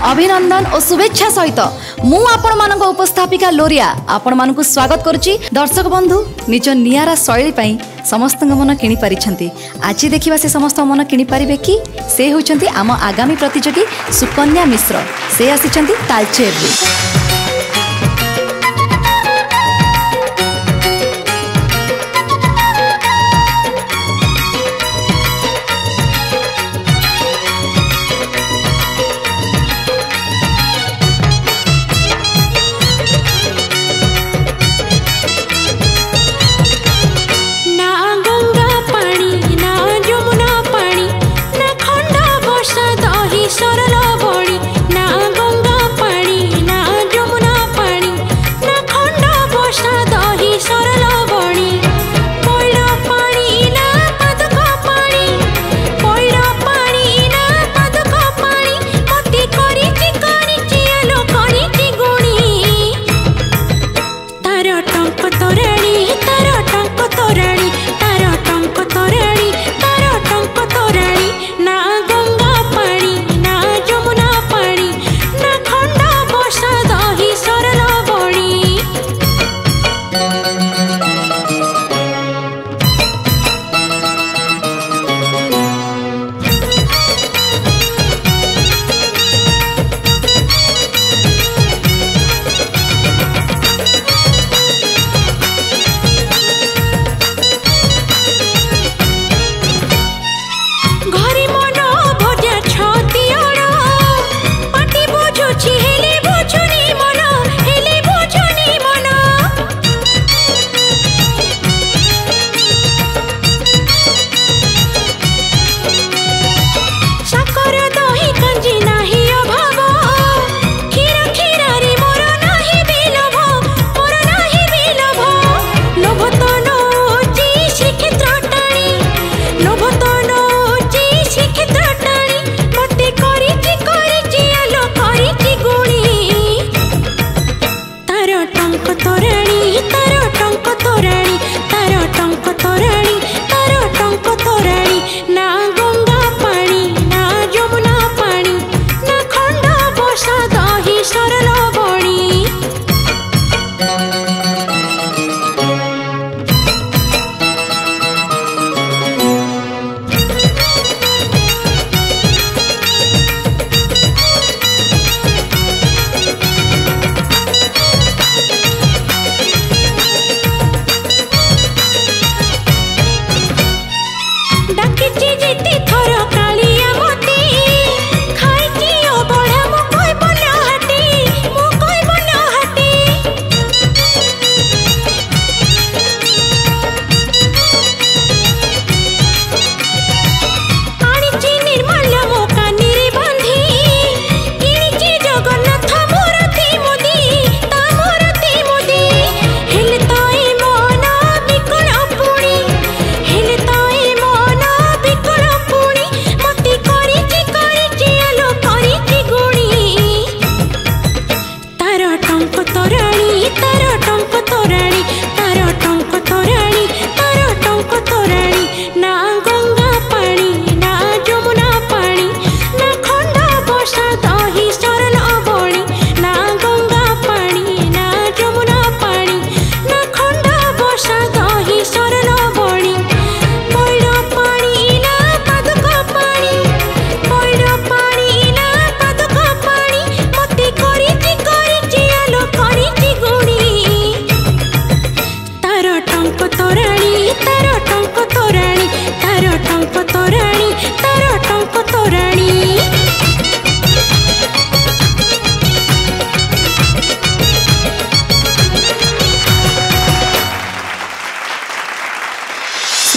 अभिनंदन और शुभेच्छा सहित मु आपण मानक उपस्थापिका लोरिया आपण मानक स्वागत करुच्ची। दर्शक बंधु निज नियारा शैली पाई समस्त मन किणी पारिछंती। आज देखिबा से समस्त मन किणी पारिबे कि से होचंती आम आगामी प्रतियोगी सुकन्या मिश्र। से आसिछंती तालचेर रे।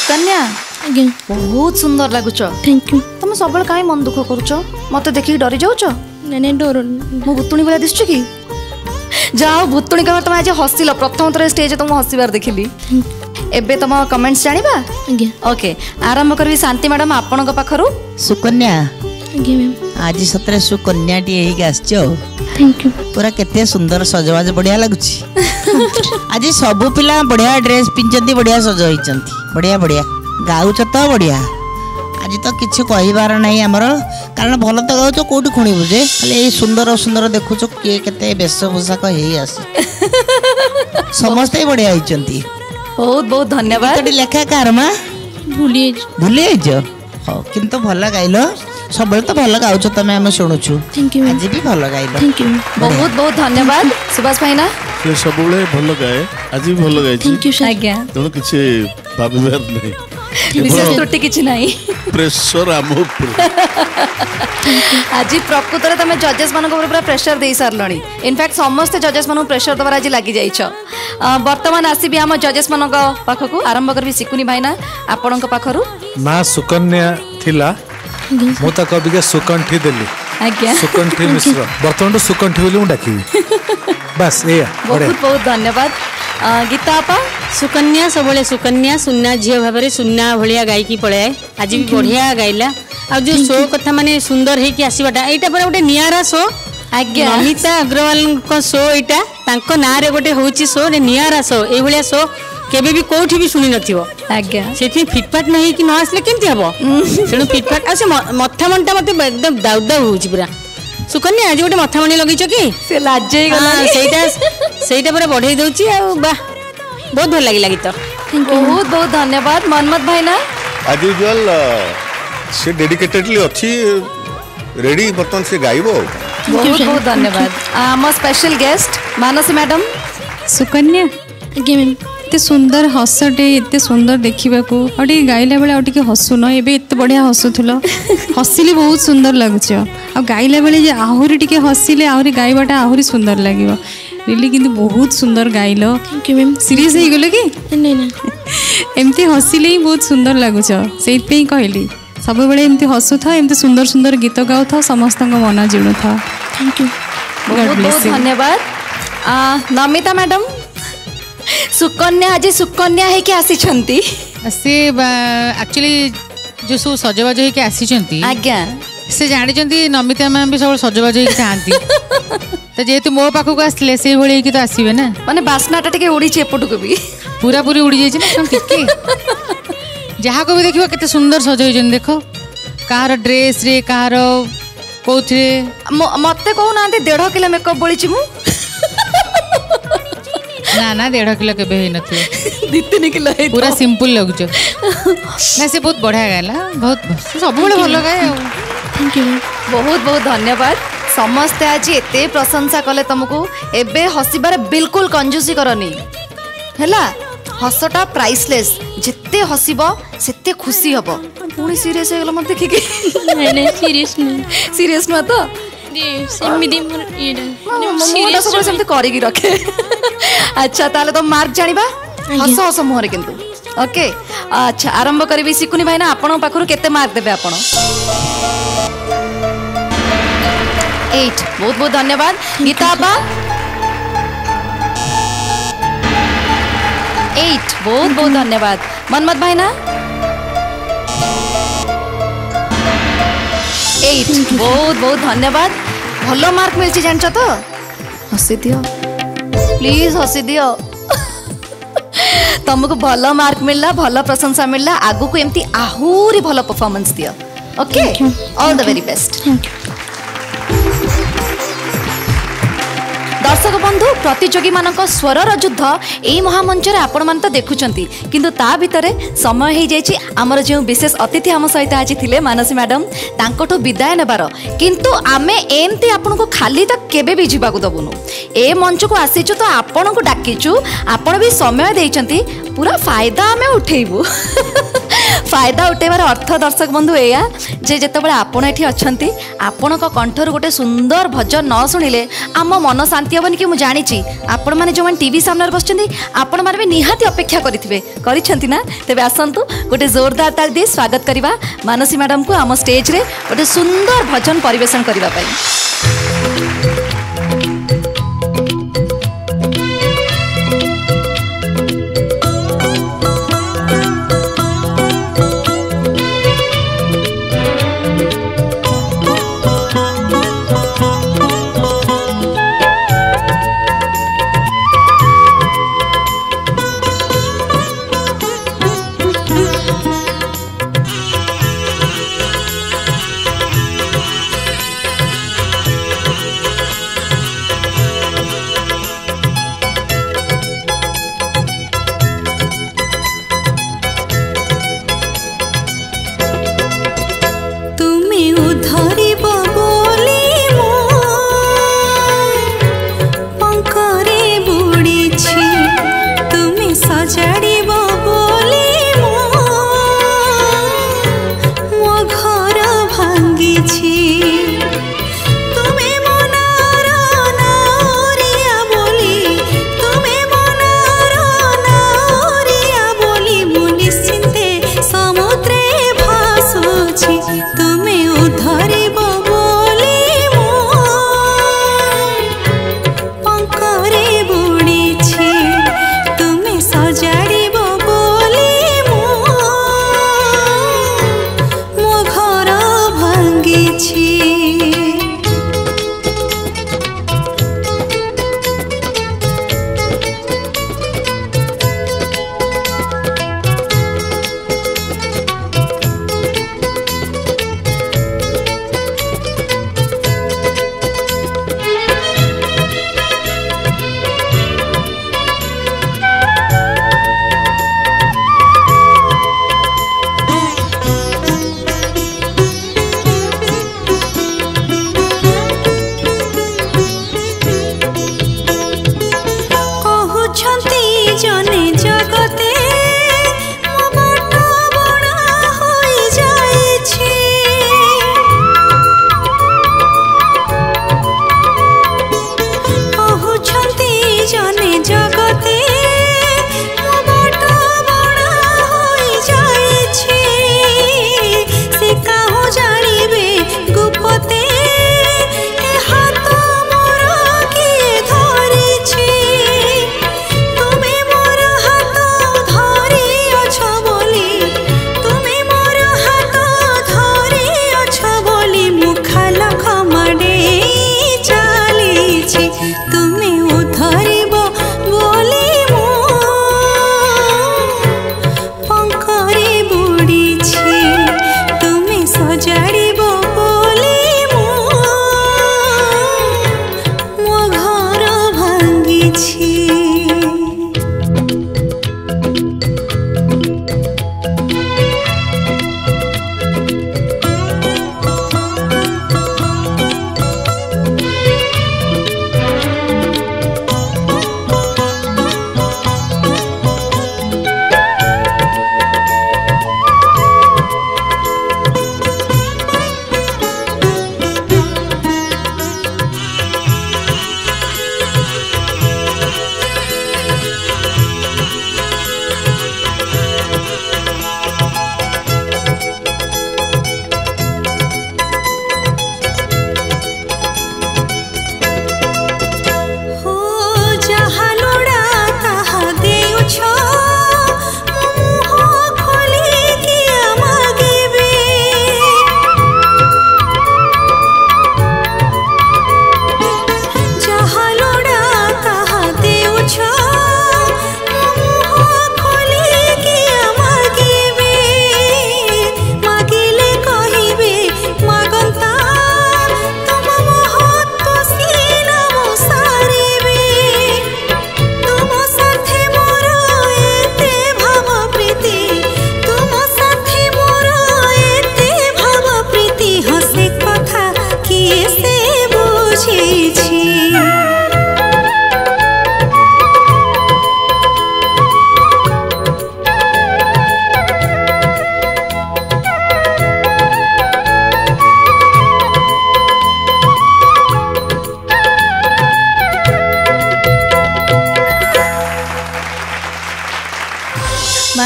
कन्या बहुत सुंदर लगुच। Thank you. तुम सब कहीं मन दुख करुच मत देखिक डरी जाऊच? नहीं डर मु भूतुणी भाया दिशु कि जाओ भूतुणी कह तुम आज हसिल प्रथम थर स्टेज तुम हसबार देखिली। एबे तुम कमेंट्स जानिबा? ओके आरंभ करबी शांति मैडम आपण पाखरु। सुकन्या आज सतरे सुकन्या टी आसचो। Thank you. पूरा केते सुंदर सजवाज बढ़िया लगुची। आज सब पिला बढ़िया ड्रेस पिंचंती बढ़िया सज होइचंती बढ़िया बढ़िया गाउच तो बढ़िया। आज तो किसी कहबार नहीं आमर कारण भल तो गाँच कौटी खुणीबू जे खाली सुंदर सुंदर देखुच किए के वेश पोशाक समस्ते बढ़िया होती। बहुत बहुत धन्यवाद। लेखा कार माँ भूली भूली हाँ किंतु भल गाइल सब तो भल गाउच तुम आम शुणुचु थैंक यू आज भी भल गाइल थैंक यू बहुत बहुत धन्यवाद सुभाष भाईना से सब भल गाए आज भी भल गाई थैंक यू सर आज्ञा तेणु किसी भाविबार नहीं विशेष त्रुटि किछि नाही प्रेशर आम आज प्रकृत में तुम जजेस मान पूरा प्रेशर दे सारे इनफैक्ट समस्त जजेस मान प्रेशर दबार आज लगी जाइछ। वर्तमान आसबि आम जजेस मान पाखक आरंभ करी सिकुनी भाईना आपण पाखरु ना सुकन्या थिला मु ताको अबिका सुकंठी देली आज्ञा सुकंठी मिश्र बर्तमान तो सुकंठी बोली मु डाकिबी बस एया बहुत बहुत धन्यवाद। गीता आपा सुकन्या सब सुकन्या सुन्ना झील भाव में सुन्ना भाया गायकी पलाए आज भी बढ़िया गाइला आ जो शो कथा माने सुंदर है कि आसवाटा यहाँ पर गोटे नियारा शो आज्ञा नमिता अग्रवाल शो यहाँ ना रे गोटे हूँ शो नियारा शो ये शो केबे भी कोठी भी शुणी नथिबो आज्ञा से फिटफाट नहीं कि न आसले केमती हम तेणु फिटफाट आ से मथा मनटा मत एकदम दाउ दाउ हो पूरा सुकन्या आज गोटे मथा मणी लगे कि से लाजे गला सेटा पूरा बढ़ई दउची आ बा बहुत भल लगी गीत बहुत बहुत धन्यवाद। मनमत भाईना आज यूजुअल से डेडिकेटेडली अच्छी रेडी बर्तमान से गाइबो बहुत बहुत धन्यवाद। आम special guest Mansi madam Sukanya आज्ञा मैम एत सुंदर हसटे एत सुंदर देखा गाइला बेले आगे हसुन एवं एत बढ़िया हसुल हसिले बहुत सुंदर लगुच आ गाइला बेले आहरी टे हसिले आहरी गाइबाटा आहरी सुंदर लगे रियली किंतु बहुत सुंदर गाइल थैंक यू मैम सीरियस हो गल कि एमती हसिले ही बहुत सुंदर लगुच से कहली सब बेले एमती हसु था एमती सुंदर सुंदर गीत गाऊ था समस्त मन जिणु था थैंक यू बहुत बहुत धन्यवाद। नमिता मैडम सुकन्या आज सुकन्या है कि आसी छंती से एक्चुअली जो सब सजबाज होके आसी आज्ञा से जानी नमिता मैम भी सब सजबाज होके था तो जेहेतु मो पाखक आसले से भाई तो आसबे ना माने बास्नाटा टिके उड़ी एपटू भी पूरा पूरी उड़ी जाए जहाँ को भी देखो केते सुंदर सजई देख कहार ड्रेस रे कहार कौथे मते कहू ना 1.5 किलो मेकअप बोली मु ना ना 1.5 किलो के 2-3 किलो पूरा सिंपल लगुच ना से बहुत बढ़िया गायला बहुत सब भल गाए थैंक यू बहुत बहुत धन्यवाद। समस्ते आज एते प्रशंसा कले तुमको एबे हसीबार बिल्कुल कंजूसी करनी हैला हसटा प्राइसलेस जिते हसीब सेते खुशी हबो पुणी सीरियस हो गला मत देखि के नहीं सीरियस नहीं सीरियस न तो सेमिदी मोर सीरियस सब सेमते करी की रखे अच्छा ताले तो मार्क जानिबा हस हस मुहरे किंतु ओके अच्छा आरंभ करबी सिकुनी भाई ना आपण पाखरु केते मार्क देबे आपण 8 बहुत बहुत धन्यवाद। गीता आपा 8 बहुत बहुत धन्यवाद। मनमत भाई ना 8 बहुत बहुत धन्यवाद। भलो मार्क मिलची जानछ तो हसी दियो प्लीज हसी दियो तुमको भलो मार्क मिलला भलो प्रशंसा मिलला आगु को एमती आहुरी भलो परफॉर्मेंस दियो okay all the very best. दर्शक बंधु प्रतियोगी मानक स्वरर युद्ध यही महामंच आपण मान तो देखुंती किंतु ता भितरे समय हो जाइए आमर जो विशेष अतिथि आम सहित आज थिले मानसी मैडम तांकोठो विदाय नेबार किंतु आमे एमती आपन को खाली तक केबे भी जीवा को दबुनु ए मंच को आसीचु तो आपन को डाकिचु आपण भी समय देइचंती पूरा फायदा आमे उठेइबु फायदा उठेबार अर्थ दर्शक बंधु एया जे जेतेबेले आपण एठी अछंती आपण को कंठर गोटे सुंदर भजन न सुनिले आम मन शांति हेबनी कि मु जानिछि आपण माने जो टीवी सामने बसचंती आपण माने भी निहाती अपेक्षा करिथिबे करिछंती ना तेबे आसंतु गोटे जोरदार ताल दे स्वागत करिबा मानसी मैडम को आम स्टेज रे गोटे सुंदर भजन परिवेशन करिबा पई।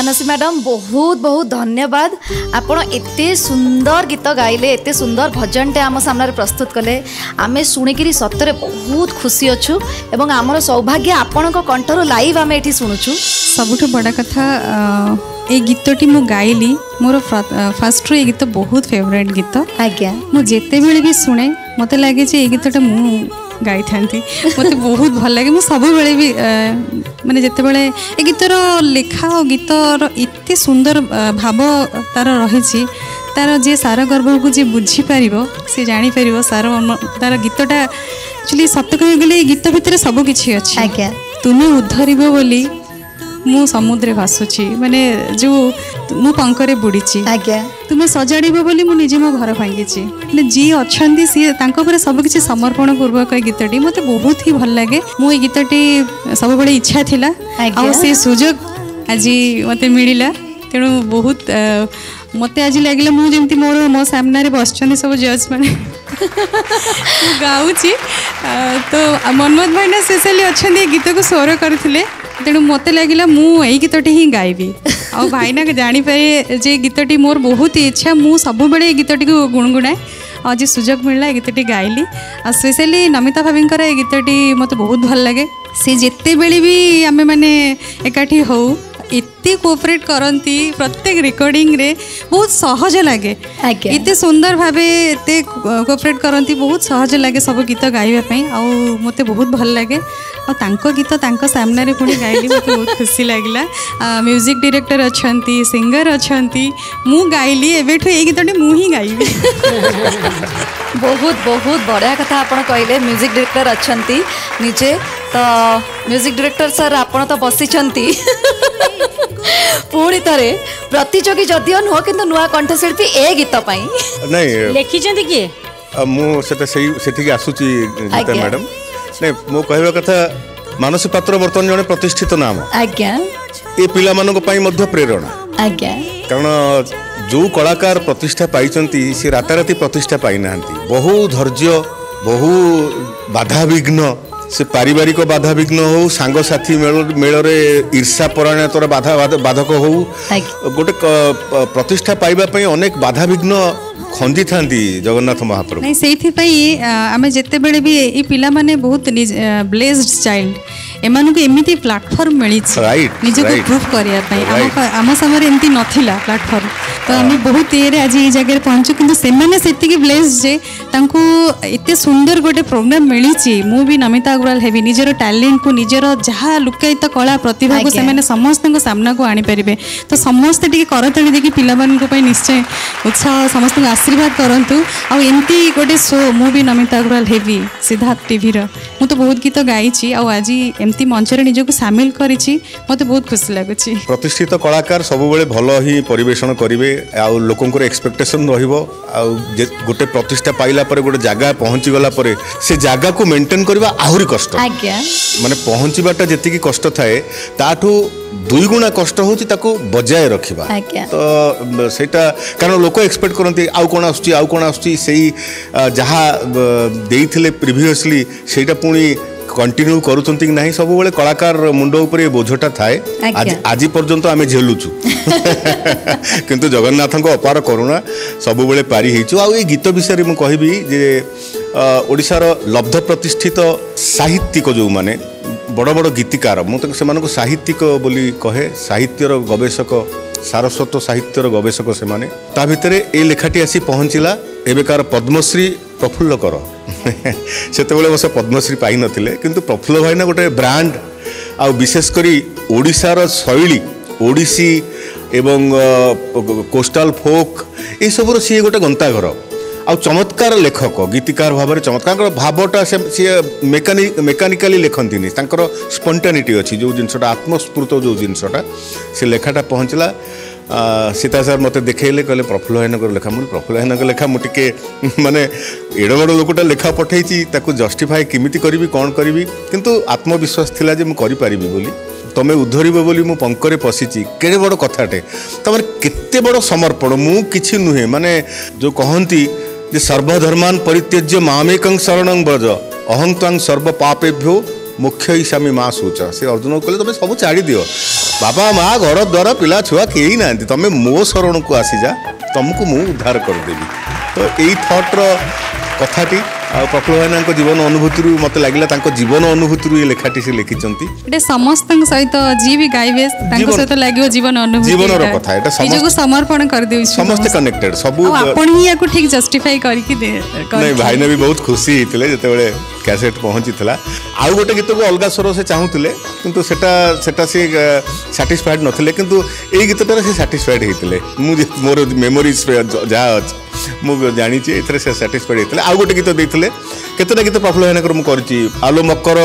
ମାନसी मैडम बहुत बहुत धन्यवाद आपण एते सुंदर गीत गाइले एते सुंदर भजनटे आम सामने प्रस्तुत कले आमे शुणिकी सतरे बहुत खुशी अच्छु एवं आमर सौभाग्य आपण कंठर लाइव आम ये शुणुचु सबुठ बड़ा कथा ए गीतटी मु गाइली मोर फास्ट रू ए गीत बहुत फेवरेट गीत आज्ञा मु जेते बेले भी शुणे मते लागे जे ए गीतटा मु गाई थांती मते बहुत भल लागे मु सब बेले भी माने जेते बेले ए गीतर लेखा और गीतर इत्ते सुंदर भाव तार रहिछि तार जे सारा गर्भ को जे बुझी पारिबो से जानि पारिबो सारा तार गीतटा एक्चुअली सत्य कहि गेले गीत भितर सब किछि अछि आज्ञा तुमे उद्धरिबो बोली मु समुद्रे भासुची माने जो मु पंकरे बुड़ीची आज्ञा तुमे सजाड़िबो बोली मु निजे मो घर भांगीची माने जी अछंती सी तांको पर सब किछि समर्पण पूर्वक गीतटी मते बहुत ही भल लागे मु ए गीतटी सब बड़े इच्छा थिला आ से सुजोग आज मते मिलिला तेणु बहुत मते आज लागिला मु जेमती मोर मो सामने बसचनी सब जज माने गाउची तो मनमोहन भाई ना स्पेशली अच्छे गीत को स्वर करथिले तेणु मत लगिला मु यही गीतटी ही गाइबी आ भाईना जानीपारे जे गीतटी मोर बहुत इच्छा मु सब बेले गीतटी को गुणगुणाए आज सुजोग मिलला गीतटी गाइली आ स्पेशली नमिता भाभी ए गीतटी मत बहुत भल लगे सी जिते बेले भी आमे माने एकाठी हो इतने कोऑपरेट करती प्रत्येक रिकॉर्डिंग रे बहुत सहज लगे इतने सुंदर भावे एते कोऑपरेट करती बहुत सहज लगे सब गीत गाइबा आउ मते बहुत भल लगे और तांको गीत तांको सामने रे पुणी गाइली मते बहुत खुशी लागला म्यूजिक डायरेक्टर अछंती सिंगर अछंती मु गाइली एबेठु ए गीतटी मु ही गाइबी बहुत बहुत बढ़िया कथा आपण कहले म्यूजिक डायरेक्टर अछंती निजे तो म्यूजिक डायरेक्टर सर आपण तो बसिछंती पुणी थे प्रतियोगी जदिओ नुह किंतु नुआ कंठशिल्पी ए गीत नहीं लिखिछंती किए मुझे आसूची गीता मैडम नहीं मो कहवा कथा मानसी पात्र बर्तमान जड़े प्रतिष्ठित नाम आज्ञा ये पिला मानक पई मध्य प्रेरणा आज्ञा कारण जो कलाकार प्रतिष्ठा पाइचंती से राताराती प्रतिष्ठा पाई नांती बहु धैर्य बहु बाधा विघ्न से पारिवारिक बाधा विघ्न हो सांग साथी मेल रे ईर्षा परायणतर बाधक हो गोटे प्रतिष्ठा पाइबा पई अनेक बाधा विघ्न खंदी थांती जगन्नाथ महाप्रभु नहीं सेठी आमे जेते बेले भी ए पिला माने बहुत ब्लेस्ड चाइल्ड एमानकु एमिति प्लेटफॉर्म मिली निजको प्रूफ करिया आम समय एमती नथिला प्लेटफॉर्म तो आम बहुत ये आज ये जगह पहुँचु किंतु सेमाने सेतिकी ब्लेस्ड जे तांको एते सुंदर गोटे प्रोग्राम मिली मु भी नमिता अग्रवाल हेबी निजर टैलेंट को निजर जहाँ लुकायित कला प्रतिभा को सेमाने समस्त सामना को आनी परिबे तो समस्त टिके करतली देखि पिला मानन को निश्चय उत्साह समस्त आशीर्वाद करंतु आ एमती गोटे शो मु भी नमिता अग्रवाल हेबी सिद्धार्थ टीवी रो मु तो बहुत गीत गाइची आ आज एमती मंच रे निजको शामिल करिची मते बहुत खुशी लागुची प्रतिष्ठित कलाकार सब बेले भलो ही परिवेषण करिवे आ लोकंकर एक्सपेक्टेशन रहिबो आ गोटे प्रतिष्ठा पाइला परे गोटे जगह पहुंची गला परे से जगह को मेंटेन करबा आहुरी कष्ट आज्ञा माने पहुंचीबाटा जेतिकी कष्ट थाए ताठू दुई गुणा कष्ट होची ताको बजाय रखिबा तो सेटा कारण लोक एक्सपेक्ट करंती आउ कोन आउची सेही जहा देइथिले प्रीवियसली सेटा पुणी कंटिन्यू करूचंती नहीं सब बेले कलाकार मुंड ऊपर बोझटा थाए आज पर्यंत आमे झेलुचु किंतु जगन्नाथ को अपार करुणा सब बेले पारी हेचु आ ए गीत विषय मु कहबी जे ओडिशार लब्ध प्रतिष्ठित साहित्यिक जो माने बड़ बड़ गीतिकार मुझे से साहित्यिक बोली कहे साहित्यर गवेषक सारस्वत साहित्यर गवेषक से माने ता भितर ए लेखाटी आसी पहुँचला एबेकार पद्मश्री प्रफुल्ल कर से बस पद्मश्री पाई नथिले किंतु प्रफुल्ल भाई ना गोटे ब्रांड आ विशेषकर ओडिशार शैली ओडिसी एवं कोस्टाल फोक ये सब सी गोटे गंताघर आ चमत्कार लेखक गीतिकार भाव में चमत्कार भावटा सी मेकानिकाली लिखती स्पंटानिटी अच्छी जो जिनसा आत्मस्फूर्त जो जिनसा से लेखाटा पहुँचला सीता सर मत देखले कहले प्रफुल्ल भाईनगर लेखा मुझे प्रफुल्ल भाईनगर लेखा मुझे माने एड़ बड़ लोकटा लेखा पठेची ताकू जस्टिफाई किमिति करी कौन करी किंतु आत्मविश्वास थिला जे मु करि पारिबी बोली तमें उद्धरिब बोली मु पंकरे पशिची केड़े बड़ कथाटे तमर केते बड़ समर्पण मु किछि नुहे माने जो कहंती जे सर्वधर्मान परित्यज्य मामेकं शरणं व्रज अहं त्वां सर्व पापेभ्यो मुख्य हिसामी माँ शोच से अर्जुन को कहले तुम सब छाड़ी दियो बापा माँ घर द्वार पिला छुआ कहीं ना तुम मो शरण को आसी जा तुमको मु उद्धार करदेवी तो यही थट्र कथाटी प्रफुल्ल भाईना जीवन अनुभूति मत लगे जीवन अनुभूति ये लेखाटी से लिखिं समस्त सहित जी भी गाइबे सहित लगे जीवन अनुभूति जीवन कथा एटा समर्पण कर दे समस्त कनेक्टेड सब आपण ही याको ठीक जस्टिफाई करके दे नहीं भाई ने भी बहुत खुशी होते जिते कैसेट पहुंची आउ गोटे गीत को अलग स्वर से चाहूले किंतु सेटा से सैटिस्फाइड नथिले किंतु ए गीतटार से सैटिस्फाइड होते मोर मेमोरीज जहाँ अच्छे मुझे जानी ए सैटिस्फाइड होते आउ गोटे गीत देते केतटा गीत प्रफुल्ल भाईना मुझे आलो मकर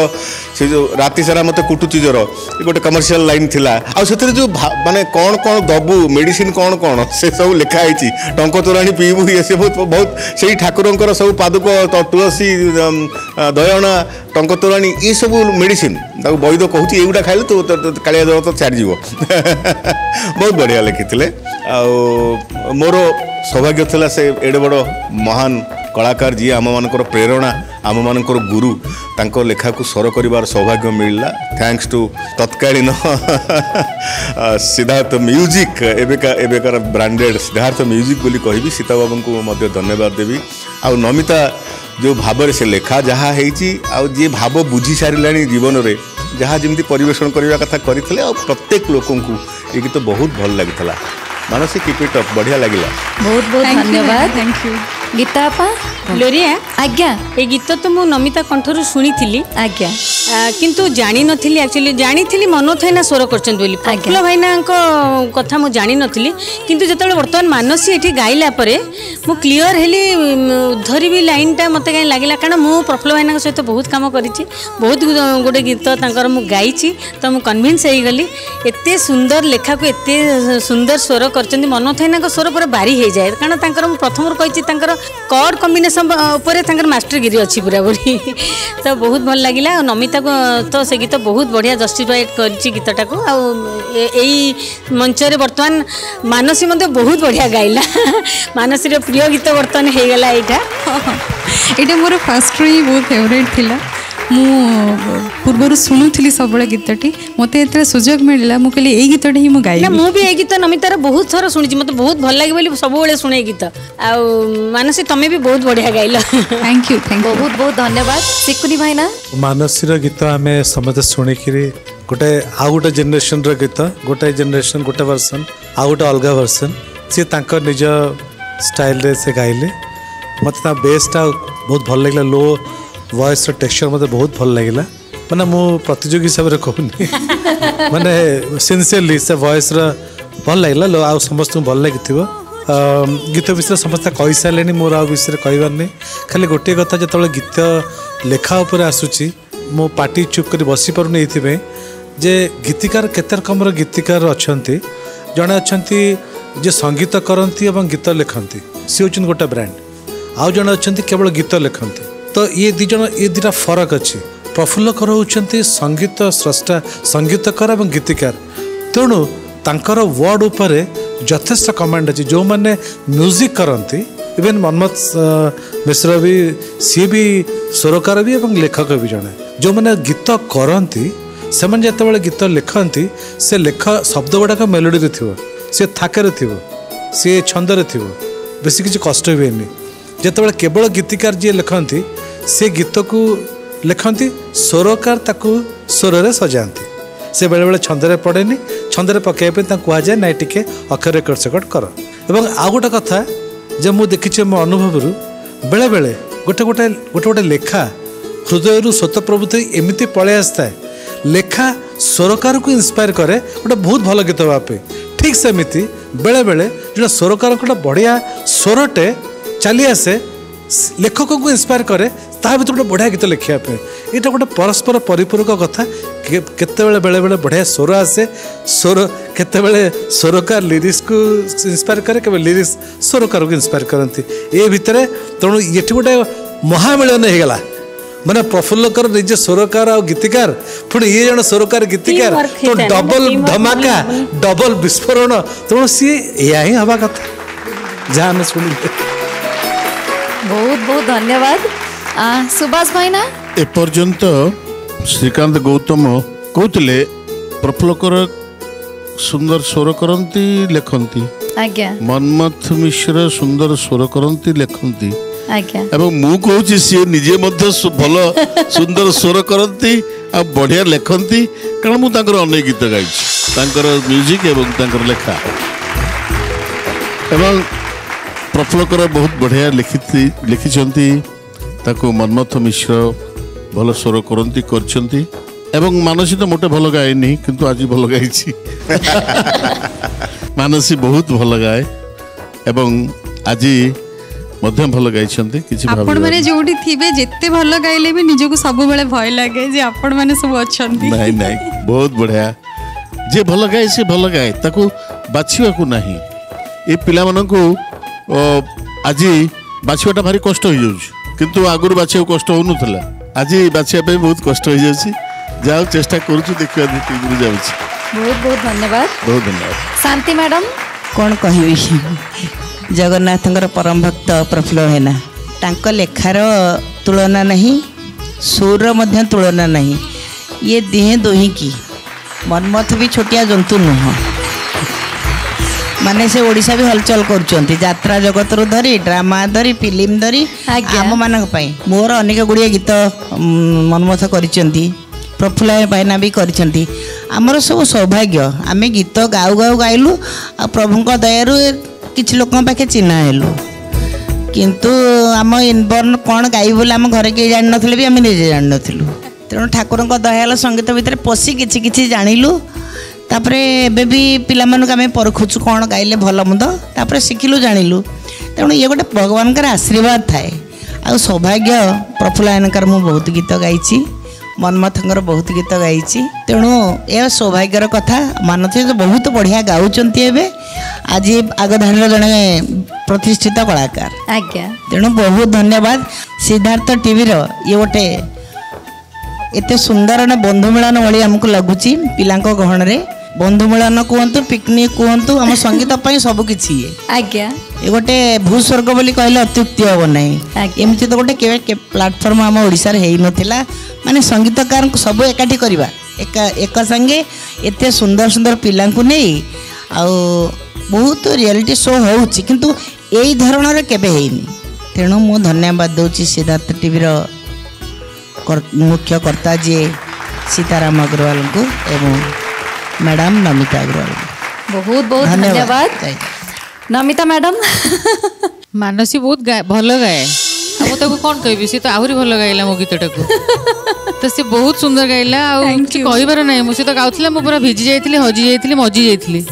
से जो राति सारा मत कुटुची जर गोटे कमर्शियल लाइन थिला आ से जो माने कौन कौन दबू मेडिसिन कौन कौन से सब लिखाई टंक तोराणी पीबू ये से बहुत से ठाकुर सब पादुक तुलसी दयना टंक तोराणी ये सब मेडिसिन वैद कहूँ युटा खाइले तो कालिया जल तो छाड़ज बहुत बढ़िया लिखी मोर सौभाग्य थिला से एडे बड़ महान कलाकार जी आम मानकर प्रेरणा आम मानकर गुरु तांको लेखा को स्वर करिवार सौभाग्य मिलला थैंक्स टू तत्कालीन सिद्धार्थ म्यूजिक एबेकार ब्रांडेड सिद्धार्थ म्यूजिक बोली कहबी सीता बाबू को मध्य धन्यवाद देवी आ नमिता जो भाव से लेखा जहाँ जी भाव बुझी सारा जीवन में जहाँ जमी परिवेशन करने कथा करते और प्रत्येक लोक ये गीत बहुत भल लगी मानसी कीप इट अप बढ़िया लगे बहुत बहुत धन्यवाद थैंक यू गीता आपा लोरिया आज्ञा ए गीत तो मु नमिता कंठरू शुणी थी आज्ञा किंतु जानी नथिली एक्चुअली जानी थी मन थे ना स्वर कर प्रफुल्ल भाईना कथा मुझे जानी नथिली किंतु जिते बर्तमान मानसी ये गाइला परे मु क्लीयर हेली धरबी लाइनटा मत कहीं लगे कारण मु प्रफुल्ल भाईना सहित बहुत काम करी बहुत गोटे गीत मु गाई तो मुझे कन्विन्स हो गली एत सुंदर लेखा को एत सुंदर स्वर कर मन थे स्वर पूरा बारी हो जाए कारण प्रथम कही कॉर्ड कॉम्बिनेशन उपर मास्टरगिरी अच्छी पूरा पूरी तो बहुत भल लगे नमिता को तो से गीत बहुत बढ़िया जस्टिफाइड कर गीतटा को यही मंच रे बर्तमान मानसी मत बहुत बढ़िया गाइला मानसी प्रिय गीत बर्तमान हो गला ये मोर फास्ट ही बहुत फेवरेट थिला पूर्वर शुणुली सब गीतटी मत सुजोग मिलला मुझे यही गीतटा ही गाई मुझे गीत नमितार बहुत थर शुणी मत बहुत भल लगे बोली सब शुणे गीत आ मानसी तुम्हें भी बहुत बढ़िया गाइल थैंक यू बहुत बहुत धन्यवाद सिकुनी भाईना मानसी गीत आम समझे शुणिकी गोटे आउ गोटे जेनेरेशन गीत गोटे जेनेरेशन गोटे वर्सन आउ गोटे अलग वर्सन सी निज स्टाइल से गाइले मत बेसटा बहुत भल लगे लो वॉइस टेक्सचर मत बहुत भल लगे माने मु प्रतियोगी हिसाब से कहूनी माने सिंसियरली से वॉइस भल लगे आ समस्त भल लगी गीत विषय समस्त कही सारे मोर आ विषय कहबार नहीं खाली गोटे कथा जो गीत लेखा उपर आसूची मो पार्टी चुप कर बसी पारुनी ये जे गीतिकार केते रकम गीतिकार अच्छा जड़े अच्छा जे संगीत करती गीत लिखती सी हूँ गोटे ब्रांड आउ जड़े अच्छा केवल गीत लिखती तो ये दी जन ये दुटा फरक अच्छी प्रफुल्लकर होती संगीत स्रष्टा संगीतकार और गीतिकार तेणु तांकर वर्ड उपर यथेष्ट कमांड अच्छी जो मैंने म्यूजिक करती इवेन मनमथ मिश्र भी सी भी स्वरकार भी और लेखक भी जड़े जो मैंने गीत करती से जिते गीत लिखती से लेख शब्द गुड़ाक मेलोडी थी सी थाके थी सी छंदे थी बेसी किसी कष्ट हुए जिते केवल गीतिकार जी लिखती से गीत को लिखती स्वरकार ताकू स्वर में सजाती से बेले बेले छंदे पड़ेनि छंदे पकड़ापी कहुए ना टे अक्षर रेकर्ड सेकर्ड कर एवं आउ गोटे कथा जो मुझे देखी मो अनुभव बेले बेले गोटे गोटे गोटे गोटे लेखा हृदय स्वतःप्रभुत एमती पलि आसता है लेखा स्वरकार को इन्स्पायर करे गोटे बहुत भल गीत हाँपे ठीक सेमती बेले बेले जो स्वरकार गोटे बढ़िया स्वरटे चली आसे लेखक को इन्स्पायर करे ता भर गोटे बढ़िया गीत लिखापे यहाँ गोटे परस्पर परिपूरक कथा केते बेले बेले बढ़िया स्वर आसे स्वर केते स्वरकार लिरिक्स को इन्स्पायर करे केवल लिरिक्स स्वरकार को इन्स्पायर करती ये भितर तेणु ये गोटे महामिलन हो गला माने प्रफुल्लकर निजे स्वरकार और गीतिकार पुणी ये जन स्वरकार गीतिकार तो डबल धमाका डबल विस्फोरण तेणु सी या ही हवा कथा जहाँ आम शुणी बहुत बहुत धन्यवाद सुभाष भाईना एपर्यंत श्रीकांत गौतम कहते प्रफुल्लकर सुंदर स्वर करती लेखती आज्ञा मनमथ मिश्र सुंदर स्वर करती लेखती आज्ञा एवं मु कहूँ सी निजे भल सुंदर स्वर करती आ बढ़िया लेखती कारण मुझे अनेक गीत गाई म्यूजिक एवं लेखा एवं प्रफुल्लकर बहुत बढ़िया लिखिछंती ताको मनमथ मिश्र भल स्वर करती करछंती एवं मानसी तो मोटे भल गाएनी किंतु आज भल गाई मानसी बहुत भल गाए एवं आज मध्य भल गाई आपण माने जोडी थिबे जेते भल गाइले भी निजको सब बेले भय लागे जे आपण माने सब अछंती नहीं नहीं बहुत बढ़िया जे भल गाए से भल गाए ताको बाछिवा को नहीं ए पिला मानन को आज बाछिवाटा भारी कष्ट हो जाउछ किंतु आगुर बाछिया कष्ट हो नथला आज बाछिया पे बहुत कष्ट हो जाउछ जाओ चेष्टा करूछु देखिया टीवी रे जाउछ बहुत बहुत धन्यवाद शांति मैडम कौन कहबी जगन्नाथंकर परम भक्त प्रफुल्ल हेना तांको लेखार तुलना नहीं सुर मध्य तुलना नहीं ये दिहे दोही की मनमथ भी छोटिया जंतु नुह माने से ओडिशा भी हलचल कर यात्रा जगत रू धरी ड्रामा धरी फिल्म धरी आम मान मोर अनेक गुड़िया गीत मनमथ करिसेंती प्रफुल्ल भाईना भी करिसेंती आमर सब सौभाग्य आम गीत गाऊ गाऊ गाइलु आ प्रभुंक दयारु किछि लोकन पाखे चिन्हा हेलु किंतु आम इनबर्न कौन गाई बोले आम घरे किए जान नथिले भी आम निजे जान नथिलु तेणु ठाकुरंक दयाल संगीत भितर पशि किछि किछि जानिलु तापरे एबे भी पिला मानक आम परखुछु कौन गाइले भल मंद तापरे शिखिलु जानिलु तेणु ये गोटे भगवान का आशीर्वाद थाए आ सौभाग्य प्रफुल्ल भाईनकर मु बहुत गीत गाइछि मनमथंकर बहुत गीत गाइछि तेणु यह सौभाग्यर कथा मानते तो बहुत बढ़िया गाउचंती एबे आज आगधार जड़े प्रतिष्ठित कलाकार आज्ञा तेणु बहुत धन्यवाद सिद्धार्थ टीवी रो ये गोटे एते सुंदर ने बंधु मिलन भली हमको लगुची पिलांको गहन रे बंधु मिलन कहतु पिकनिक कहतु आम संगीत सब किछि आज्ञा ये गोटे भूस्वर्ग बोली कहले अत्युक्ति हम ना एमती तो गोटे के प्लाटफर्म आम ओडिशा रे हेई नथिला माने संगीतकार सब एकाठी करवा एक संगे एते सुंदर सुंदर पिलांको नहीं आ बहुत रियलिटी शो होउची किंतु एई धरण रे केबे हेइनी तेणु मु धन्यवाद दूची सिद्धार्थ टीवी रो मुख्य कर्ता जी सीताराम अग्रवाल को एवं मैडम नमिता अग्रवाल बहुत बहुत धन्यवाद नमिता मैडम मानसी बहुत भल गाए मुझे कौन कह सी तो आहरी भल गाइला मो गीतटा को तो सी बहुत सुंदर गाइला कहबार ना मुझे तो गाँव मुझे पूरा भिजी जाइली हजि जाइली मजि जाइली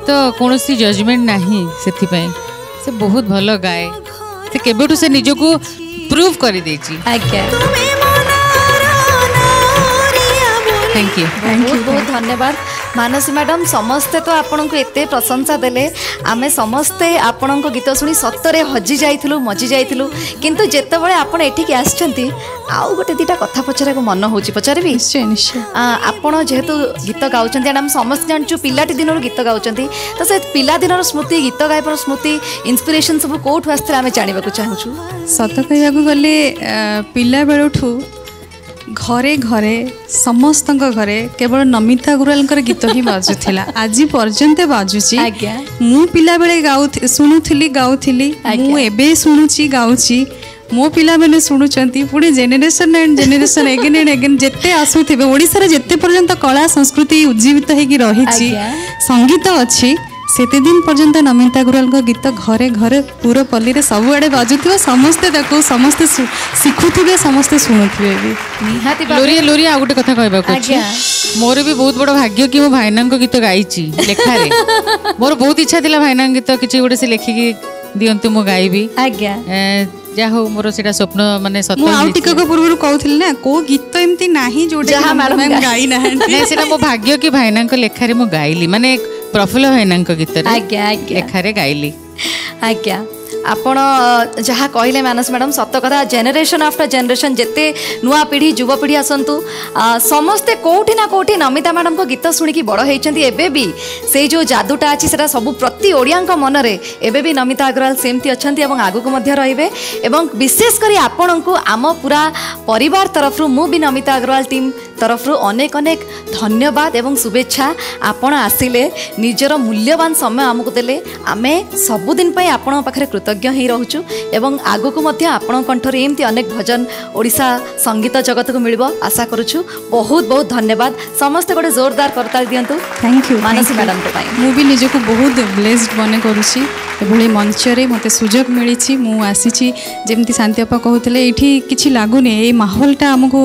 तो कौन जजमेंट नहीं से बहुत भल गाए से केबेठू से निजको प्रूव कर थैंक यू बहुत बहुत धन्यवाद मानसी मैडम समस्ते तो आपण को एते प्रशंसा देले आमे समस्ते आपण को गीत सुनी सतरे हजि जाइथिलु मजि जाइथिलु किंतु जेते बळे आपण एठी के आछंती आउ गोटे दीटा कथा पचरा को मन होची पचारबी निश्चय निश्चय आपण जेहेतु गीत गाउचंती हम समस्त जानचु पिलाटी दिनर गीत गाउचंती तो से पिला दिनर स्मृति गीत गायपर स्मृति इंस्पिरेशन सब कोठु आस्ते आमे जानिबा को चाहूछु सत कहिया को गले पिला बेलठू घरे घरे समस्त घरे केवल नमिता अग्रवाल गीत ही बाजुला आज पर्यंत बाजुची मु पिला बेले शुणुली गाउली मुझे शुणुची गाउची मो पिला मैंने शुणुंट पुणी generation and generation again and again जिते आसुवे ओडिशा जिते पर्यंत कला संस्कृति उज्जीवित हो रही संगीत अच्छी सेते दिन पर्यंत नमिता अग्रवाल गीत घरे घरे पूरा पल्ली रे सब आड़े बाजुथिबो समस्ते ताको समस्ते शिखुथिबे समस्ते शुणुथिबे भी निहाती लोरिया लोरिया आ गोटे कथा कहबा को मोर भी बहुत बड़ भाग्य कि मो भाईना गीत गाइची लेखा रे मोर बहुत इच्छा थिला भाईना गीत किछि गोटे से लेखिकी दियंतु मो गाइबी आज्ञा जा हो मोर सेटा स्वप्न माने सत्य मु आउ टिका को पूर्व कहथिल ना को गीत एमती नाही जोडे मैडम गाई ना नै सेटा मो भाग्य कि भाईना लेखा रे मो गाइली माने प्रफुल्ल भाईना गीत रे आज्ञा आज्ञा लेखा रे गाइली आज्ञा आपण जहाँ कहले मानस मैडम सत कथा जेनेरेशन आफ्टर जेनेरेशन जिते नुआ पीढ़ी युवपीढ़ी आसतु समस्ते कोठी ना कोठी नमिता मैडम को गीत शुणिकी बड़ होती एबे भी से जो जादूटा अच्छी से सब प्रति ओडिया मनरे एबे भी नमिता अग्रवाल सेमती अच्छा आगू को रे विशेषकर आपण को आम पूरा परिवार तरफ मु भी नमिता अग्रवाल टीम तरफ अनेक अनेक धन्यवाद एवं शुभेच्छा। आपण आसिले निजर मूल्यवान समय आमको देले आमे सबुदिन पई आपण पाखरे कृतज्ञ ही रहूचु एवं आगु को मध्य आपण कंठर एमती अनेक भजन ओडिशा संगीत जगत को मिलबो आशा करूछु। बहुत बहुत धन्यवाद समस्त गोटे जोरदार करताल दियंतु। थैंक यू मानसी मैडम को पई मु भी निजको बहुत ब्लेस्ड बने करूची एभली मंच रे मते सुजोग मिली मु आसी जेमती शांतिअपा कहूले ये किसी लगुनि ये माहौलटा आमको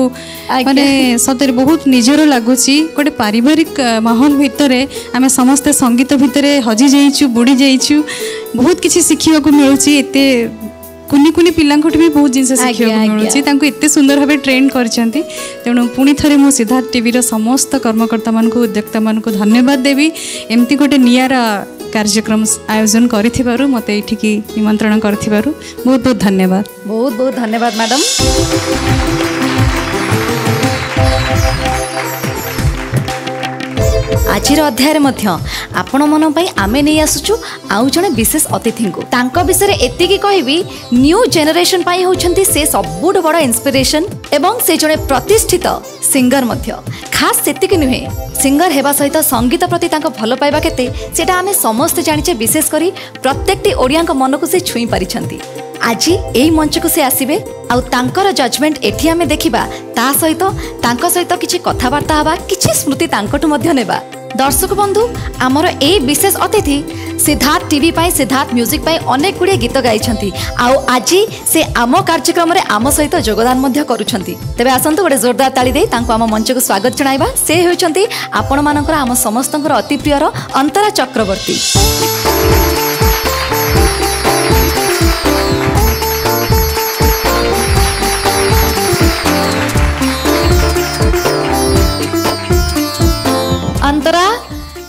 माने सतरे बहुत निजर लगुच गोटे पारिवारिक माहौल भितर आम समस्ते संगीत भितर हजि जाइचु बुड़ी जाइचु बहुत किसी शिखा मिलूँ एत कुनी कुनी पिला भी बहुत जिन शिखा मिलूँ एत सुंदर भाव ट्रेन कर तेणु पुणी थे मु सिद्धार्थ टीवी समस्त कर्मकर्ता मान उद्योक्ता मान धन्यवाद देवी एमती गोटे नियारा कार्यक्रम आयोजन करिथिबारु मते एठिकी निमंत्रण करथिबारु बहुत बहुत धन्यवाद। बहुत बहुत धन्यवाद मैडम। आजिर अध्याय मध्य आपण मन पई आमे नै आसुचु आउ जणे विशेष अतिथि को तांको विषय एतिकी कहबी न्यू जेनरेशन पई होछंती से सबुठ बड़ इंस्पिरेशन एवं से जणे प्रतिष्ठित सिंगर मध्य खास सेतिकी नुहे सिंगर हेबा सहित संगीत प्रति तांको भल पाइबा केते सेटा आमे समस्त जानिचे विशेष करी प्रत्येकटी ओडिया मन को से छुई पारिछंती। आज यही मंच को से आसीबे आउ तांकर जजमेंट एठी आमे देखिबा ता सहित किछि कथावार्ता हबा किछि स्मृति तांकटु मध्य नेबा। दर्शक बंधु आमर ए विशेष अतिथि सिद्धार्थ टीवी पाई सिद्धार्थ म्यूजिक पाई अनेक गुड़िया गीत गाइछंती आउ आज से आम कार्यक्रम रे आम सहित योगदान मध्य करूछंती। तेबे आसंतु गोटे जोरदार ताली दे तांको आम मंच को स्वागत जणाइबा। से होछंती आपण मानकर आम समस्तंकर अति प्रियर अंतरा चक्रवर्ती। अंतरा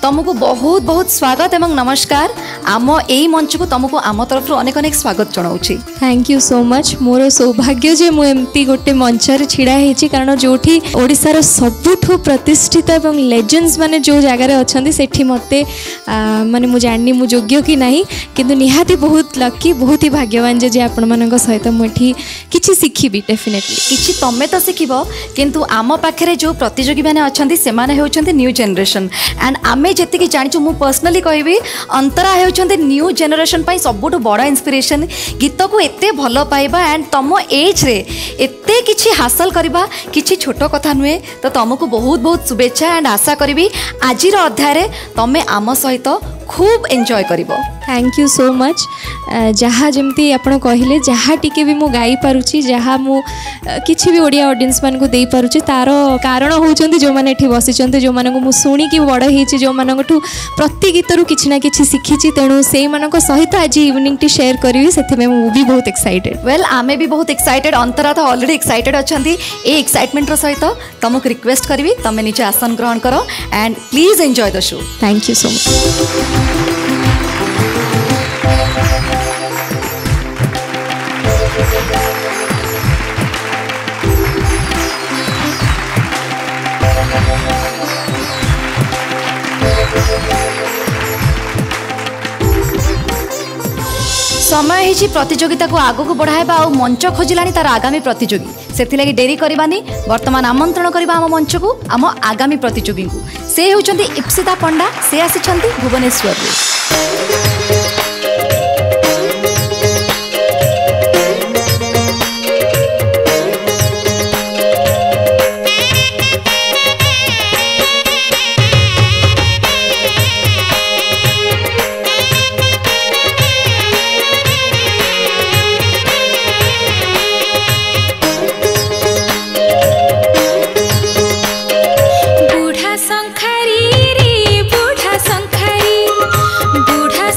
तुमको बहुत बहुत स्वागत एवं नमस्कार। आम यही मंच को तुमको आम तरफ अनेक अनेक स्वागत जनाऊँगी। Thank you so much. मोर सौभाग्य जे मु एमती गोटे मंच छिड़ा होती कारण जोठी ओडिशार सबुठु प्रतिष्ठित एवं लेजेंड्स माने जो जगार अच्छा सेठी मते माने मु जानी मु योग्य कि नहीं किंतु निहाती बहुत लकी बहुत ही भाग्यवान जे आपण मानक सहित मुठी किछि शिखिबी डेफिनेटली किछि तमे तो शिखिबो किंतु आम पाखरे जो प्रतियोगी माने अछंती से माने होचंती न्यू जनरेशन एंड आमे जेतिकी जानिछु मु पर्सनली कहबी अंतरा होचंती न्यू जनरेशन पई सबुठु बड़ा इंस्पिरेशन गीत को एते भल पाइबा एंड तम एज रे एते किछि हासिल करबा किछि छोट कथा नुहे तो तुमको बहुत बहुत शुभेच्छा एंड आशा करी आजिर अध्याय रे तमे आम सहित खूब एंजॉय करिबो। Thank you so much. जहाँ जमती आपण कहले जहाँ टिके भी मु गाई पारुची जहाँ मु किछि भी ओडिया ऑडियंस मान को दे पारुची तार कारण होचंती जो माने एठी बसिचंती जो माने को मु सुनी कि बड़ हेची जो मानकठू प्रति गीतरु किछि ना किछि सिखिची तेणु सेई मानक सहित आज इवनिंग टी शेयर करिवि सेथिमे मु भी बहुत एक्साइटेड। वेल आमे भी बहुत एक्साइटेड अंतरा तो ऑलरेडी एक्साइटेड अछंती ए एक्साइटमेंट रो सहित तुमको रिक्वेस्ट करिवि तमे नीचे आसन ग्रहण करो and please enjoy the show. Thank you so much. समय ही प्रतियोगिता को आगू को बढ़ाइबा और मंच खोजिलानी तार आगामी प्रतियोगी से डेरी करवानी वर्तमान आमंत्रण करबा आम मंच को आम आगामी प्रतियोगी को से होचंती इप्सिता पंडा से आसिछंती भुवनेश्वर रे। बूढ़ा शंखरी रे बूढ़ा शंखरी बूढ़ा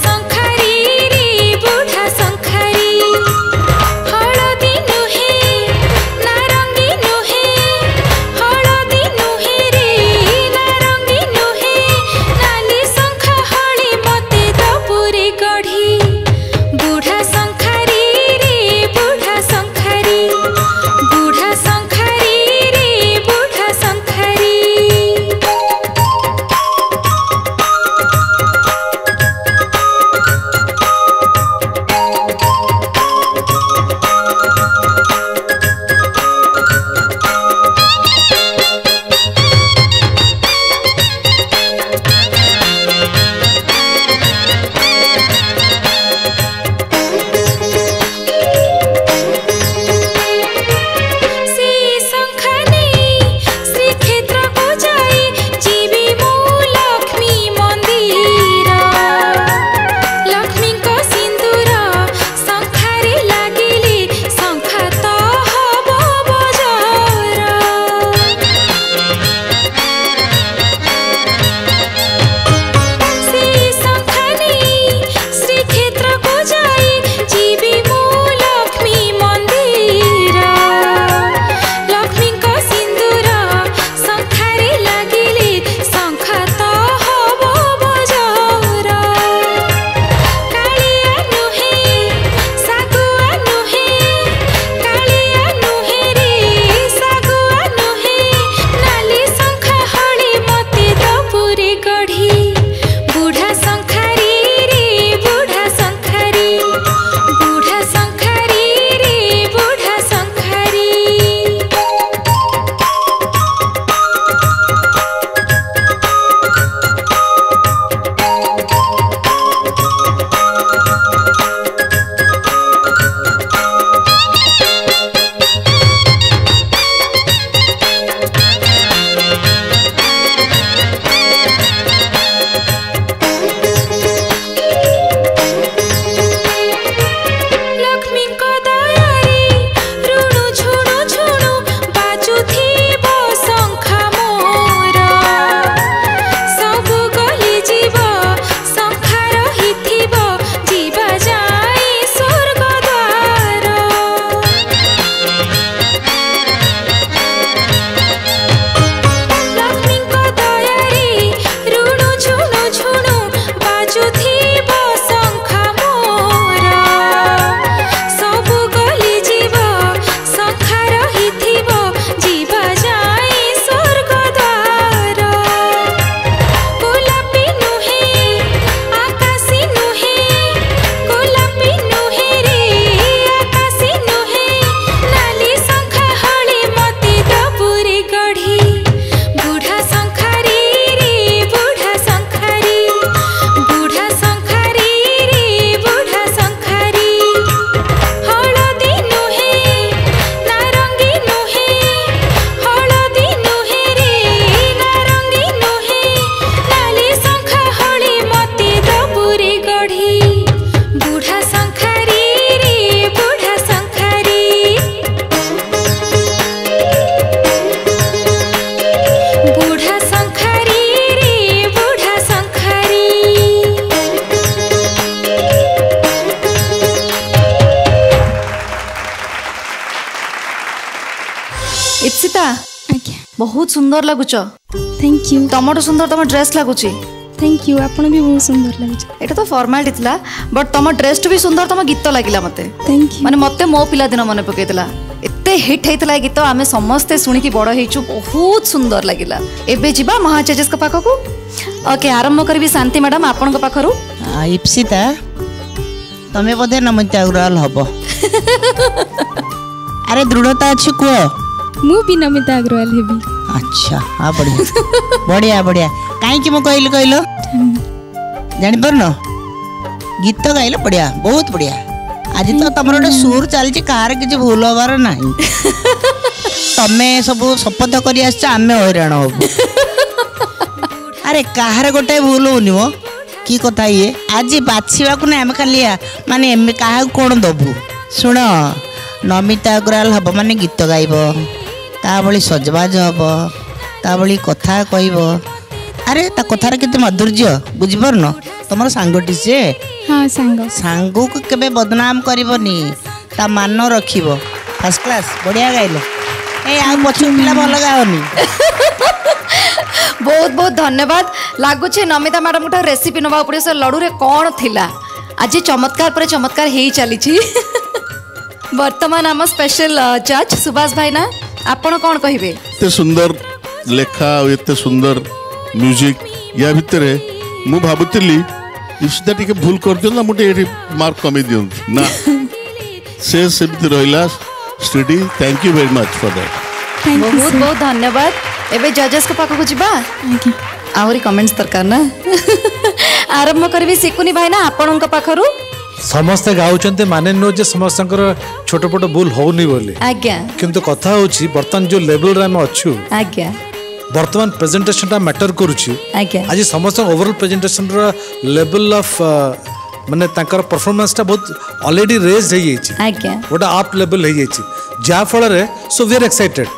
इप्सिता आज्ञा बहुत सुंदर लगुच थैंक यू तमठू सुंदर तुम ड्रेस लगुच थैंक यू आपण भी बहुत सुंदर लगुच एटा तो फॉर्मालिटी थिला बट तुम ड्रेस भी सुंदर तुम गीत लगिला मते थैंक यू माने मते मो पिला दिन मन पकेतला एते हिट हेतला गीत आमे समस्ते सुनी की बड़ हेचु बहुत सुंदर लगिला एबे जिबा महाचेजेस का पाखकू ओके आरंभ करबी शांति मैडम आपण को पाखरु इप्सिता तमे बोधे नमिता अग्रवाल हबो अरे दृढ़ता अच्छी कह मु भी नमिता अग्रवाल हेबी अच्छा हाँ बढ़िया बढ़िया बढ़िया कहीं मु कहली कहल जानी पार गीत गाइल बढ़िया बहुत बढ़िया आज तो तुम गोटे सुर चलती कहार किसी भूल हबार ना तमें सब शपथ कर आम हैरान हबू अरे कहार गोटे भूल होनी मो कि कथा ये आज बाछा ना आम खाली माने क्या कौन दबू शुण नमिता अग्रवाल हम माने गीत गाइब ता भली सजबाज हम ता भली कथा कहब अरे ता कथार केते माधुर्य बुझिपारन तुम सांगटी से हाँ सांग सांगू को केबे बदनाम करबनी ता मान रखिबो फर्स्ट क्लास बढ़िया गाइलो ए आ पछु पिला भल गाओनी बहुत बहुत धन्यवाद लागुचे नमिता मैडम गोटे रेसिपी नवा पड़े से लड़ू रे कौन थिला आज चमत्कार पर चमत्कार ही चली वर्तमान आम स्पेशल जज सुभाष भाई ना आपण कौन कहिबे एते सुंदर लेखा एते सुंदर म्यूजिक या भितर मु भाबुतली इप्सिता टिके भूल कर ना मुटे एठी मार्क कमी दियो ना से सेमती रहिला study thank you very much for that बहुत बहुत धन्यवाद एबे जजेस को पाखो जिबा आहुरी कमेंट्स दरकार ना आरंभ करबी सिकुनी भाई ना आपण पाखरु समस्ते गाउचंते माने नो जे समस्तंकर छोट छोट भूल होनी बोली आज्ञा किंतु कथा होची वर्तमान जो लेवल रे हम अछु आज्ञा वर्तमान प्रेजेंटेशन टा मैटर करूची आज्ञा आज समस्त ओवरऑल प्रेजेंटेशन रो लेवल ऑफ माने तांकर परफॉर्मेंस टा बहुत ऑलरेडी रेज हे जाईची आज्ञा गोटा अप लेवल हे जाईची जा फल रे सो वी आर एक्साइटेड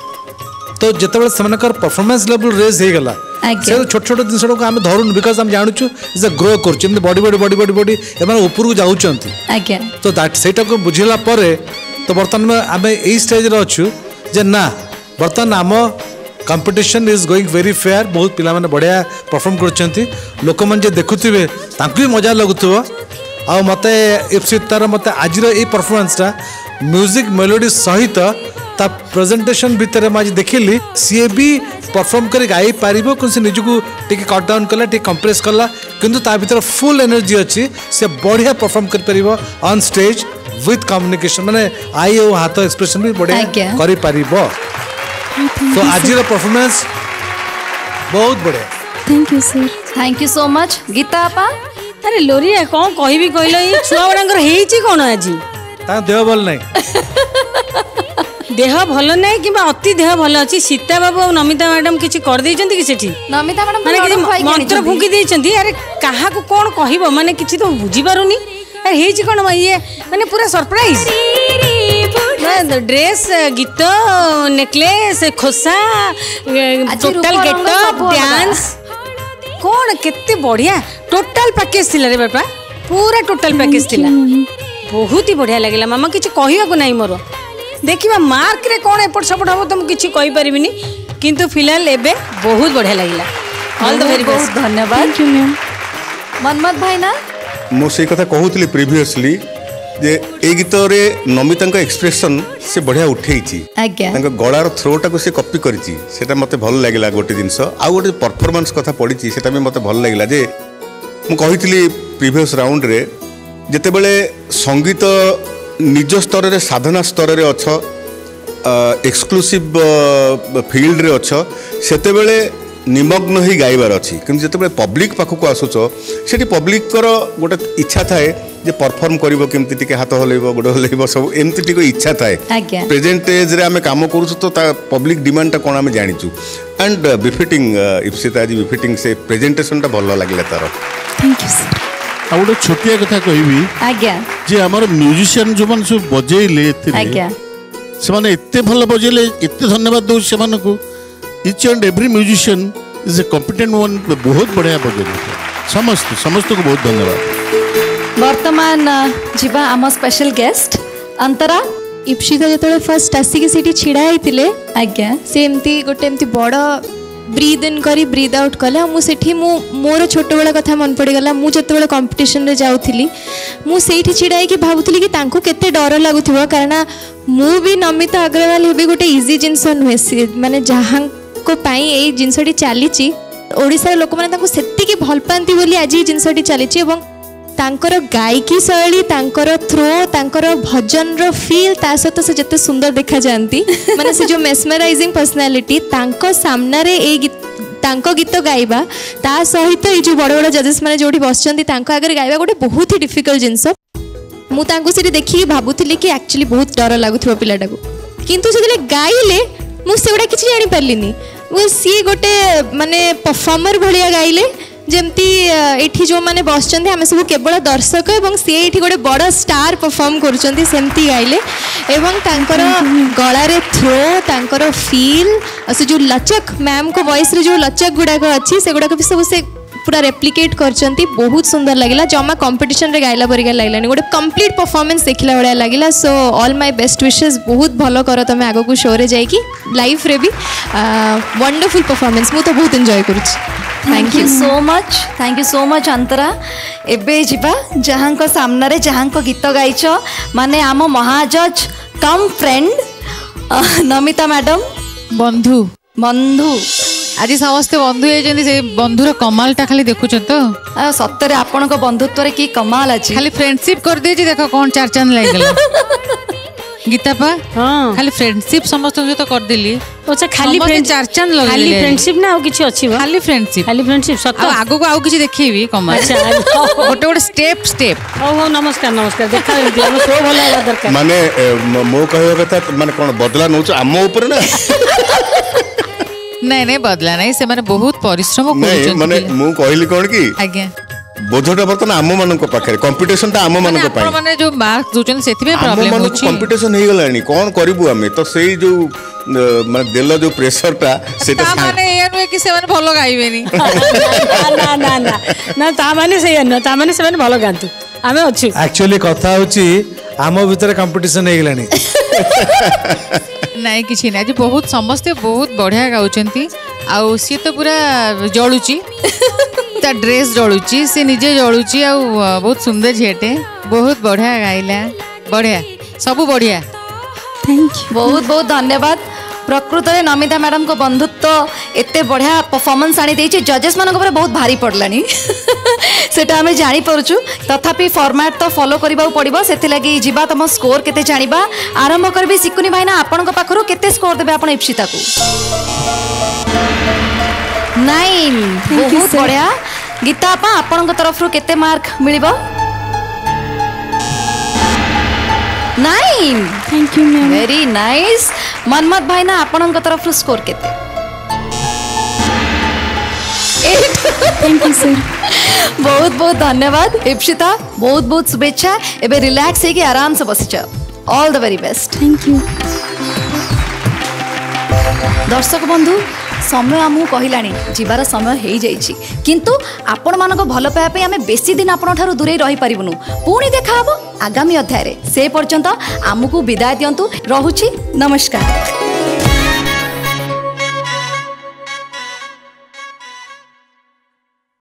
तो जेतेबेले समनकर परफॉर्मेंस लेवल रेज हे गला से छोट छोट जिनस को आम धरुन बिकज आम जानूँ इज ग्रो कर बड़ी बड़ी बड़ी बड़ी बड़ी एम ऊपर को जाऊँच तो दैट सेटा को बुझेला परे तो बर्तमान आम यही स्टेज रे अच्छु जे ना बर्तमान आम competition is going very fair बहुत पिला माने बढ़िया परफॉर्म कर लोक मैंने देखुवे भी मजा लगुव आ मते इप्सितार मते आज ये परफॉर्मेंसटा म्यूजिक मेलोडी सहित ता प्रेजेंटेशन भितर आज देखिली सी भी परफॉर्म कर गाई पार निजको टी कट डाउन कला टी कंप्रेस कला किंतु ता भीतर फुल एनर्जी अच्छी से बढ़िया परफॉर्म कर पारिबो ऑन स्टेज विथ कम्युनिकेशन माने आई और हाथ एक्सप्रेशन भी बढ़िया करि पारिबो तो आज परफॉर्मेंस बहुत बढ़िया thank you sir thank you so much Gita आपा अरे लोरिया कौन कहबी कहलो ये छुआ बड़ांगर हेची कोन आज ता देह भल नहीं देह भल नहीं कि अति देह भल अच्छी सीता बाबू और नमिता मैडम किसी कर देइचंती कि सेठी नमिता मैडम माने मंत्र फुंकी देइचंती अरे काहा को कोन कहबो माने किछि तो बुझी पारुनी अरे हेची कोन ये माने पूरा सरप्राइज ड्रेस गीत नेकलेस खोसा टोटल गेटअप डांस कौन केते बढ़िया टोटल पैकेज थिला रे बापा पूरा टोटल पैकेज थिला बहुत ही बढ़िया लागला मामा किछि कहियो को नाही मोर देखिबा मार्क रे कोन एपट सपट हम तुम किछि कहि परिबिनी किंतु फिलहाल एबे बहुत बढ़िया लागला ऑल द वेरी बेस्ट धन्यवाद थैंक यू मैम मनमत भाई ना मो से कथा कहूतली प्रीवियसली जे ए गीत रे नमिता एक्सप्रेशन से बढ़िया उठेइची आज्ञा गଳାର थ्रोटा को से कॉपी करिची सेटा मते भल लागला गोटे जिंस आ गोटे परफॉर्मेंस कथा पडिची सेटा भी मते भल लागला जे मु कहितली प्रीवियस राउंड रे जेते बेले संगीत निज स्तर रे साधना स्तर रे अछ एक्सक्लूसिव फील्ड रे अछ सेते बेले निमग्न ही गाइबार अच्छी किंतु जिते पब्लिक पाखक आसुच से पब्लिक गोटे इच्छा थाए जे परफॉर्म करिवो केमती टिके हाथ हलैबो गोड़ हलैबो सब एमती टिको इच्छा थाए प्रेजेंट एज रे आमे काम करूछु तो ता पब्लिक डिमांड ता कोन आमे जानिछु and befitting Ipsita ji befitting से प्रेजेंटेशन ता भलो लागले तार थैंक यू सर आ गोटे छोटिया कथा कहबी आज्ञा जे हमर म्यूजिशियन जो मन सब बजेइले आज्ञा से माने एते भलो बजेले एते धन्यवाद दउ से मानको each and every musician is a competent one बहुत बढ़िया बजेले समस्त को बहुत धन्यवाद वर्तमान जीवा आम स्पेशल गेस्ट अंतरा इप्सिता जो फर्स्ट आसिक से छिड़ा होते आज्ञा से एमती गोटे एमती बड़ ब्रीद इन करी ब्रीद आउट कला मुझे मोर छोट बेला कथा मन पड़गला मुझे कंपिटिशन रे जाऊली मुझे छिड़ा कि भावुली कि केते डर लगुव कारण मु भी नमिता अग्रवाल हे गोटे इजी जिनस नुहे माने जहाँ को पाई यही जिनसटी चली ओडिशार लोक मैंने से भल पाती बोली आज ये जिनसटी चली तांकर गायकी शैली तांकर थ्रो तांकर भजन रो फील ता सहित से जते सुंदर देखा जाती माने से जो मेस्मराइजिंग पर्सनालिटी तांको सामना रे ए तांको गीत गाइबा ता सहित ये जो बड़ बड़ जजेस माने जोठी बसचंती तांको आगे गाइबा गोटे बहुत ही डिफिकल्ट जिनस मु तांको से देखि भाबुथिली कि एक्चुअली बहुत डर लागुथबो पिलाटाको किंतु से गाइले मु सेगुडा किछि जानि परलिनी वो सी गोटे माने परफॉर्मर भलिया गाइले जमती एठी जो माने बसचंती आमे सब केवल दर्शक एवं सी एठी गोटे बड़ स्टार परफॉर्म करूचंती सेमती गाइले एवं तांकर गला रे थ्रो तांकर फील से जो लचक मैम को वॉइस रे जो लचक गुडाक अछि से गुडाक भी सब से पूरा रेप्लिकेट करचंती बहुत सुंदर लागला जमा कंपटीशन रे गाइला परिका लागलानी गोटे कंप्लीट परफॉर्मेंस देखला बडा लागला so all my best wishes बहुत भलो करो तमे आगो को शो रे जाई कि लाइव रे भी वंडरफुल परफॉर्मेंस मु तो बहुत एंजॉय करूची थैंक यू सो मच अंतरा एबे जिबा जहां को सामने रे जहां को गीत गाइछ माने आम महाजज कम फ्रेंड नमिता मैडम बंधु बंधु आज समस्ते बंधु होइछन्ती से बंधुर कमालटा खाली देखुछ तो सत्तरे आपण को बंधुत्व रे की कमाल अछि खाली फ्रेंडशिप कर देछि देखो कोन चार चांद लाग गेल गीता पा हां खाली फ्रेंडशिप समस्त तो कर देली अच्छा खाली चार चांद लगे खाली फ्रेंडशिप ना और किछ अछि खाली फ्रेंडशिप सत आगो को आउ किछ देखिबी कमाल अच्छा गोटे गोटे स्टेप हो नमस्कार देखा हम सो भला दरकार माने मो कहयो कथा माने कोन बदला नउछ आम ऊपर ना नहीं बदला नहीं से माने बहुत परिश्रम नहीं माने मु कहली कोन की आज्ञा बोझटा बर्तन आम मान पाखे कंपिटिशन आम मान माने जो मार्क्स दोचन सेति में प्रॉब्लम होची कंपिटिशन हे गलानी कोन करिवु हमें तो सेई जो माने देलो जो प्रेशर ता सेटा माने ये नुए कि से माने भलो गाइबेनी ना ता माने से न ता माने से माने भलो गांतु आमे अछि एक्चुअली कथा होची आम भीतर कंपिटिशन हे गलानी नहीं किसी नहीं आज बहुत समस्ते बहुत बढ़िया गाउचंती आउ सी तो पूरा जळुची ता ड्रेस जळुची से निजे जळुची आउ बहुत सुंदर झेटे बहुत बढ़िया गाइला बढ़िया सब बढ़िया थैंक यू बहुत बहुत धन्यवाद प्रकृत में नमिता मैडम को बंधुत्व एते बढ़िया परफॉर्मेंस आनी देछि जजेस मान को बहुत भारी पड़लानी सेटा हमें जानी परछु तथापि फॉर्मेट तो फॉलो करबा पड़िबो सेति लागि जिबा तम स्कोर केते जानिबा आरंभ करबी सिकुनी भाईना आपन को पाखरो केते स्कोर देबे आपन इप्सिता को 9 बहुत बढ़िया गीता आपा आपन को तरफ रु केते मार्क मिलिबो 9 thank you ma'am very nice Manmath भाईना आपन को तरफ रु स्कोर केते 8 थैंक यू सर बहुत बहुत धन्यवाद इप्सिता बहुत बहुत शुभेच्छा एबे रिलैक्स है कि आराम से बस जाओ all the very best thank you दर्शक बंधु समय आमु कहलानी जीवार समय हो जाइए किंतु आपण मान भल पाइबा आम बेसी दिन आपण ठारू दूरे रही पारिबुनु पुणी देखा आगामी अध्याय से पर्यंत आमको विदाय दिंतु रहुछि नमस्कार।